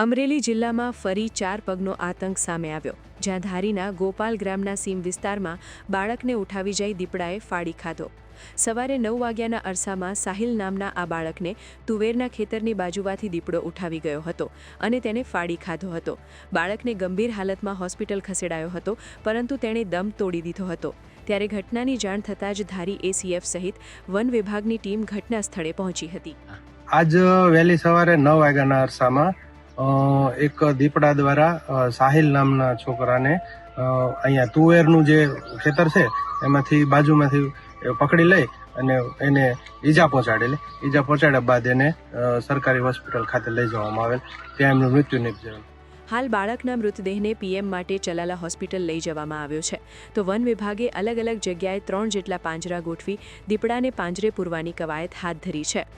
અમરેલી જિલ્લામાં ફરી 4 પગનો આતંક સામે આવ્યો, જ્યાં ધારીના ગોપાલ ગ્રામના સીમ વિસ્તારમાં બાળકને ઉઠાવી જઈ દીપડાએ ફાડી ખાધો. સવારે 9 વાગ્યાના અરસામાં સાહિલ નામના આ બાળકને તુવેરના ખેતરની બાજુમાંથી દીપડો ઉઠાવી ગયો હતો અને તેને ફાડી ખાધો હતો. બાળકને ગંભીર હાલતમાં હોસ્પિટલ ખસેડાયો હતો, પરંતુ તેણે દમ તોડી દીધો હતો. ત્યારે ઘટનાની જાણ થતાં જ ધારી એસીએફ સહિત વન વિભાગની ટીમ ઘટના સ્થળે પહોંચી હતી. આજ વહેલી સવારે 9 વાગ્યાના અરસામાં એક દીપડા દ્વારા સાહિલ નામના છોકરાને અહીંયા તુવેરનું જે ખેતર છે એમાંથી બાજુમાંથી પકડી લઈ અને એને ઈજા પહોંચાડ્યા બાદ એને સરકારી હોસ્પિટલ ખાતે લઈ જવામાં આવેલ. ત્યાં એમનું મૃત્યુ નિપજેલ. હાલ બાળકના મૃતદેહને પીએમ માટે ચલાલા હોસ્પિટલ લઈ જવામાં આવ્યો છે. તો વન વિભાગે અલગ અલગ જગ્યાએ 3 જેટલા પાંજરા ગોઠવી દીપડાને પાંજરે પૂરવાની કવાયત હાથ ધરી છે.